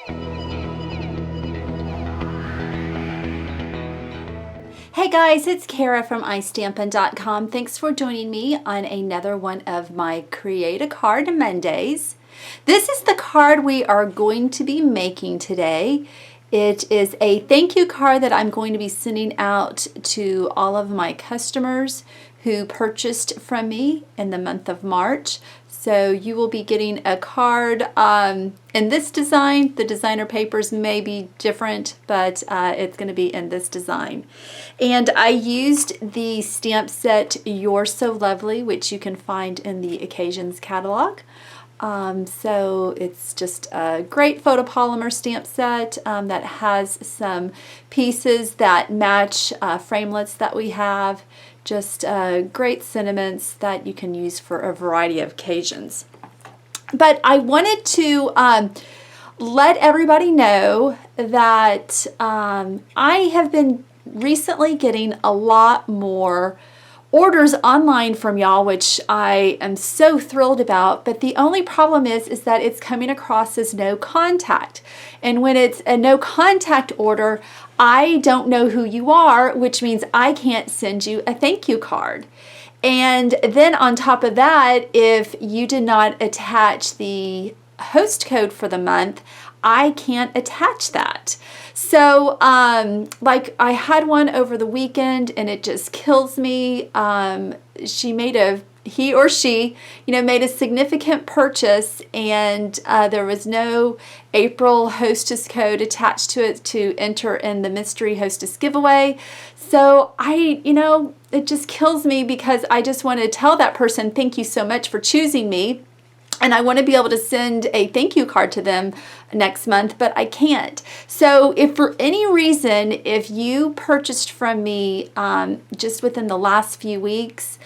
Hey guys, it's Kara from iStampin.com. Thanks for joining me on another one of my Create a Card Mondays. This is the card we are going to be making today. It is a thank you card that I'm going to be sending out to all of my customers who purchased from me in the month of March. So you will be getting a card in this design. The designer papers may be different, but it's going to be in this design. And I used the stamp set You're So Lovely, which you can find in the Occasions catalog. So it's just a great photopolymer stamp set that has some pieces that match framelits that we have. Just great sentiments that you can use for a variety of occasions. But I wanted to let everybody know that I have been recently getting a lot more orders online from y'all, which I am so thrilled about, but the only problem is that it's coming across as no contact. And when it's a no contact order, I don't know who you are, which means I can't send you a thank you card. And then on top of that, if you did not attach the host code for the month, I can't attach that. So like I had one over the weekend and it just kills me. He or she made a significant purchase and there was no April hostess code attached to it to enter in the Mystery Hostess Giveaway. So it just kills me because I just want to tell that person, thank you so much for choosing me. And I want to be able to send a thank you card to them next month, but I can't. So if for any reason, if you purchased from me just within the last few weeks,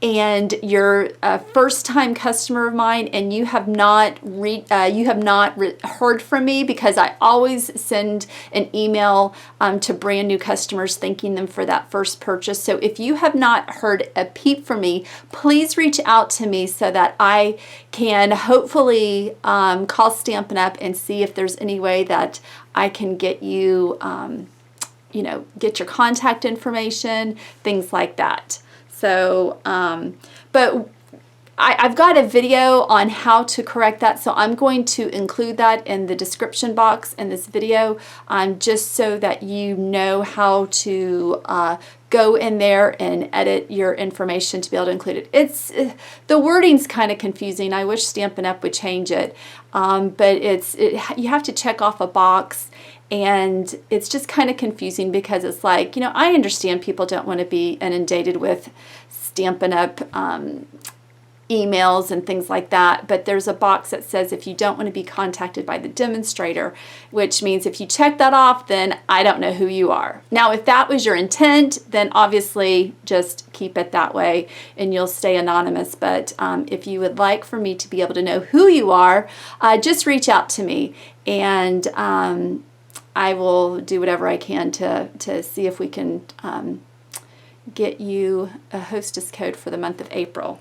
and you're a first-time customer of mine, and you have not heard from me, because I always send an email to brand new customers thanking them for that first purchase. So if you have not heard a peep from me, please reach out to me so that I can hopefully call Stampin' Up! And see if there's any way that I can get you, get your contact information, things like that. So, but I've got a video on how to correct that, so I'm going to include that in the description box in this video, just so that you know how to go in there and edit your information to be able to include it. The wording's kind of confusing. I wish Stampin' Up! Would change it, but you have to check off a box. And it's just kind of confusing because it's like, I understand people don't want to be inundated with Stampin' Up! Emails and things like that, but there's a box that says if you don't want to be contacted by the demonstrator, which means if you check that off, then I don't know who you are. Now, if that was your intent, then obviously just keep it that way and you'll stay anonymous. But if you would like for me to be able to know who you are, just reach out to me, and I will do whatever I can to see if we can get you a hostess code for the month of April.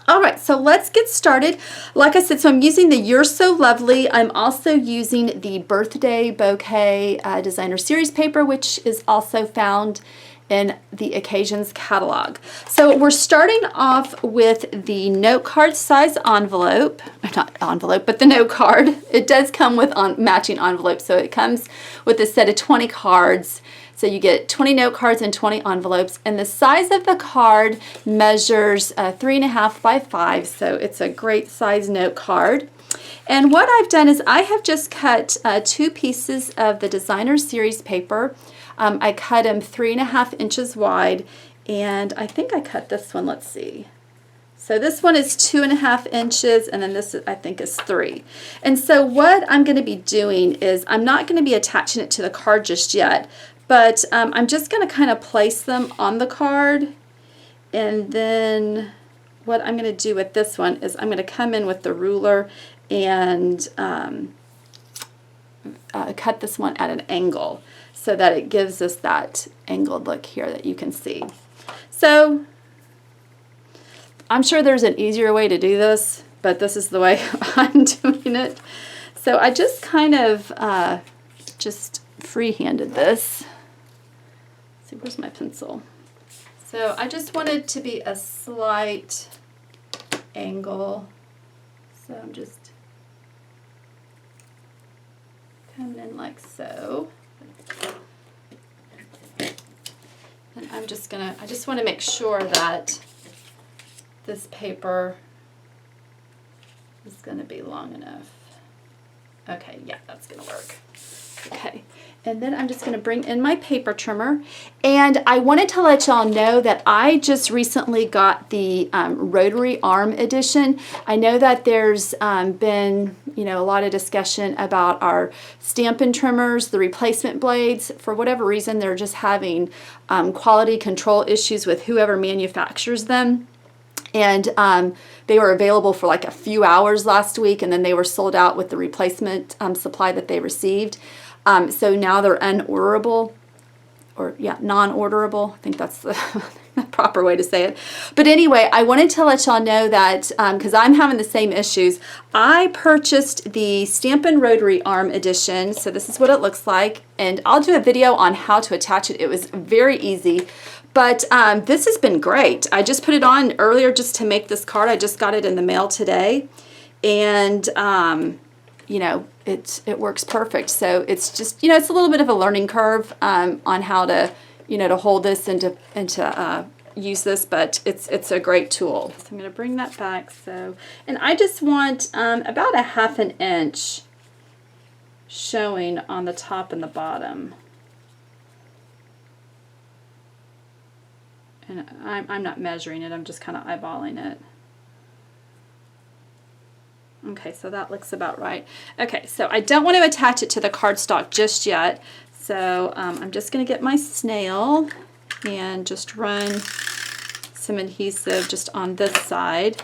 All right, so let's get started. Like I said, so I'm using the You're So Lovely. I'm also using the Birthday Bouquet Designer Series paper, which is also found in the Occasions catalog. So we're starting off with the note card size envelope, not envelope, but the note card. It does come with matching envelopes, so it comes with a set of 20 cards. So you get 20 note cards and 20 envelopes, and the size of the card measures 3.5 by 5, so it's a great size note card. And what I've done is I have just cut 2 pieces of the Designer Series paper. I cut them 3.5 inches wide, and I think I cut this one, let's see. So this one is 2.5 inches, and then this I think is 3. And so what I'm going to be doing is I'm not going to be attaching it to the card just yet, but I'm just going to kind of place them on the card, and then what I'm going to do with this one is I'm going to come in with the ruler and cut this one at an angle so that it gives us that angled look here that you can see. So I'm sure there's an easier way to do this, but this is the way I'm doing it. So I just kind of just free-handed this. Let's see, where's my pencil? So I just want it to be a slight angle. So I'm just coming in like so. And I'm just gonna, I just want to make sure that this paper is gonna be long enough. Okay, yeah, that's gonna work. Okay, and then I'm just gonna bring in my paper trimmer. And I wanted to let y'all know that I just recently got the rotary arm edition. I know that there's been, you know, a lot of discussion about our Stampin trimmers, the replacement blades. For whatever reason, they're just having quality control issues with whoever manufactures them. And they were available for like a few hours last week, and then they were sold out with the replacement supply that they received. So now they're unorderable, or yeah, non-orderable. I think that's the proper way to say it. But anyway, I wanted to let y'all know that because I'm having the same issues, I purchased the Stampin' Rotary Arm Edition. So this is what it looks like, and I'll do a video on how to attach it. It was very easy. But this has been great. I just put it on earlier just to make this card. I just got it in the mail today. And, you know, it works perfect. So it's just, you know, it's a little bit of a learning curve on how to, you know, to hold this and to use this. But it's a great tool. So I'm going to bring that back. So, and I just want about a ½ inch showing on the top and the bottom. And I'm not measuring it, I'm just kind of eyeballing it. Okay, so that looks about right. Okay, so I don't want to attach it to the cardstock just yet. So I'm just going to get my snail and just run some adhesive just on this side.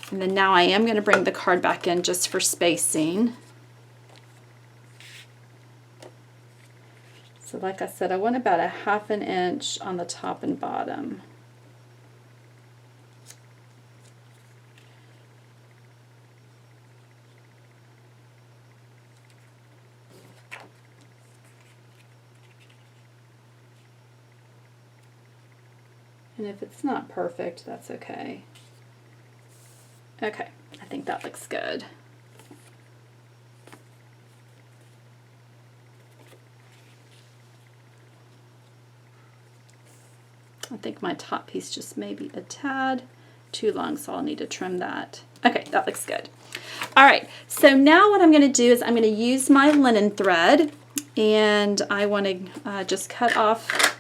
And then now I am going to bring the card back in just for spacing. So like I said, I want about a ½ inch on the top and bottom. And if it's not perfect, that's okay. Okay, I think that looks good. I think my top piece just may be a tad too long, so I'll need to trim that. Okay, that looks good. All right, so now what I'm going to do is I'm going to use my linen thread, and I want to just cut off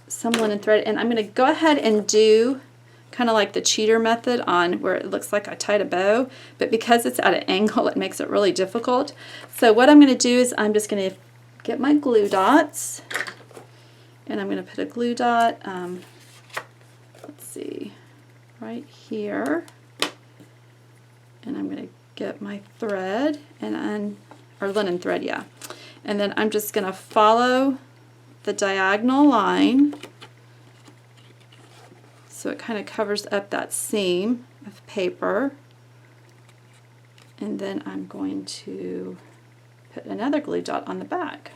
some linen thread, and I'm going to go ahead and do kind of like the cheater method on where it looks like I tied a bow, but because it's at an angle, it makes it really difficult. So what I'm going to do is I'm just going to get my glue dots, and I'm going to put a glue dot, let's see, right here, and I'm going to get my thread, or linen thread, yeah, and then I'm just going to follow the diagonal line so it kind of covers up that seam of paper, and then I'm going to put another glue dot on the back.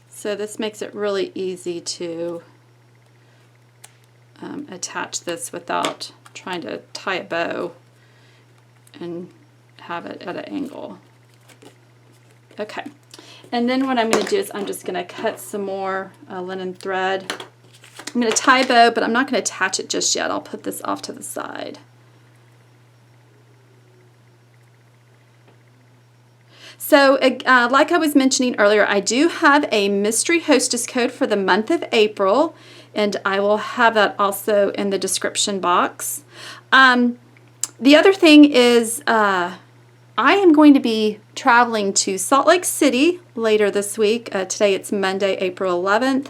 So this makes it really easy to attach this without trying to tie a bow and have it at an angle. Okay, and then what I'm going to do is I'm just going to cut some more linen thread. I'm going to tie a bow, but I'm not going to attach it just yet. I'll put this off to the side. So like I was mentioning earlier, I do have a Mystery Hostess code for the month of April, and I will have that also in the description box. The other thing is I am going to be traveling to Salt Lake City later this week. Today it's Monday, April 11th.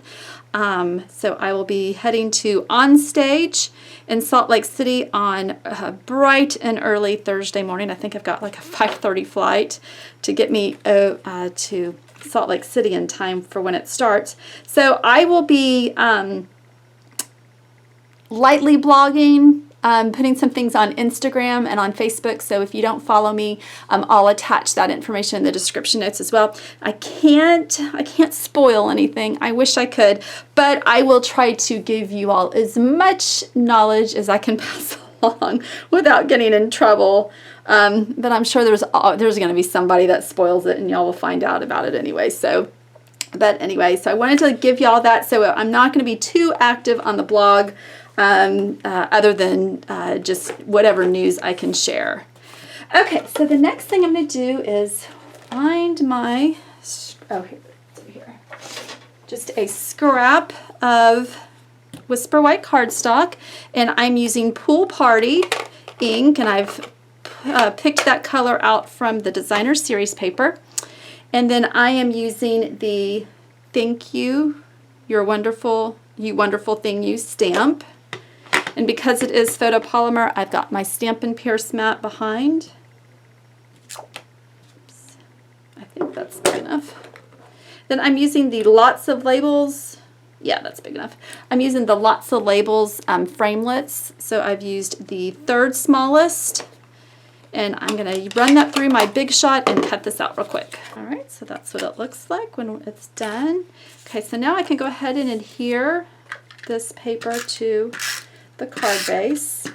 So I will be heading to On Stage in Salt Lake City on bright and early Thursday morning. I think I've got like a 5:30 flight to get me to Salt Lake City in time for when it starts. So I will be lightly blogging, putting some things on Instagram and on Facebook. So if you don't follow me, I'll attach that information in the description notes as well. I can't spoil anything. I wish I could, but I will try to give you all as much knowledge as I can pass along without getting in trouble. But I'm sure there's going to be somebody that spoils it, and y'all will find out about it anyway. So I wanted to give y'all that. So I'm not going to be too active on the blog, other than just whatever news I can share. Okay, so the next thing I'm going to do is find my, here, just a scrap of Whisper White cardstock, and I'm using Pool Party ink, and I've picked that color out from the Designer Series paper. And then I am using the Thank You, You Wonderful Thing You stamp. And because it is photopolymer, I've got my Stampin' Pierce mat behind. Oops. I think that's big enough. Then I'm using the Lots of Labels. Yeah, that's big enough. I'm using the Lots of Labels framelets. So I've used the third smallest. And I'm going to run that through my Big Shot and cut this out real quick. All right, so that's what it looks like when it's done. Okay, so now I can go ahead and adhere this paper to the card base.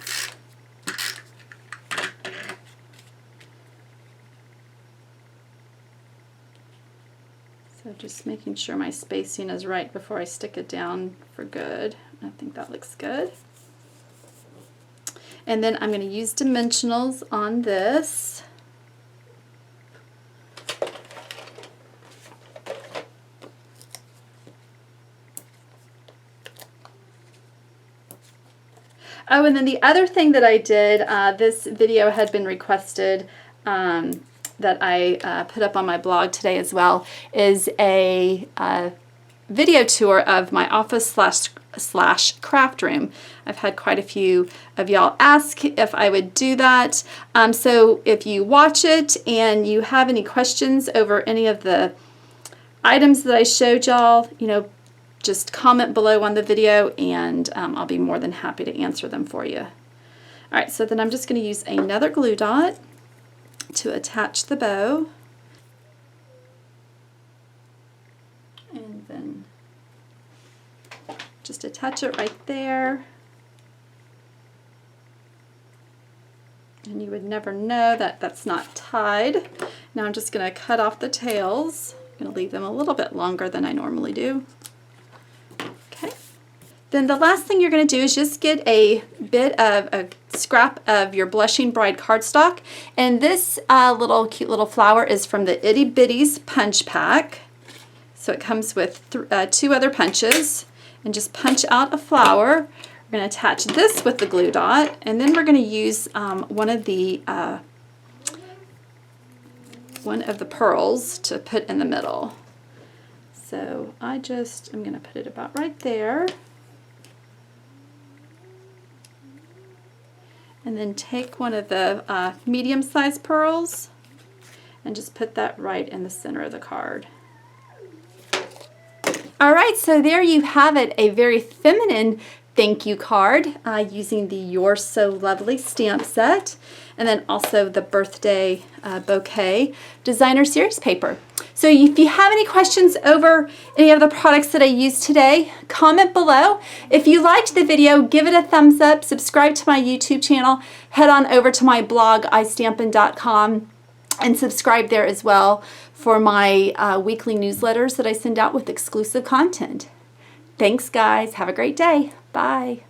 So just making sure my spacing is right before I stick it down for good. I think that looks good. And then I'm going to use dimensionals on this. Oh, and then the other thing that I did, this video had been requested that I put up on my blog today as well, is a video tour of my office slash craft room. I've had quite a few of y'all ask if I would do that. So if you watch it and you have any questions over any of the items that I showed y'all, just comment below on the video, and I'll be more than happy to answer them for you. All right, so then I'm just going to use another glue dot to attach the bow. And then just attach it right there. And you would never know that that's not tied. Now I'm just going to cut off the tails. I'm going to leave them a little bit longer than I normally do. Then the last thing you're going to do is just get a bit of a scrap of your Blushing Bride cardstock. And this cute little flower is from the Itty Bitties punch pack. So it comes with 2 other punches. And just punch out a flower. We're going to attach this with the glue dot. And then we're going to use one of the pearls to put in the middle. So I'm going to put it about right there. And then take one of the medium-sized pearls and just put that right in the center of the card. All right, so there you have it, a very feminine thank you card using the You're So Lovely stamp set, and then also the birthday bouquet Designer Series paper. So if you have any questions over any of the products that I used today, comment below. If you liked the video, give it a thumbs up, subscribe to my YouTube channel, head on over to my blog, istampin.com, and subscribe there as well for my weekly newsletters that I send out with exclusive content. Thanks, guys. Have a great day. Bye.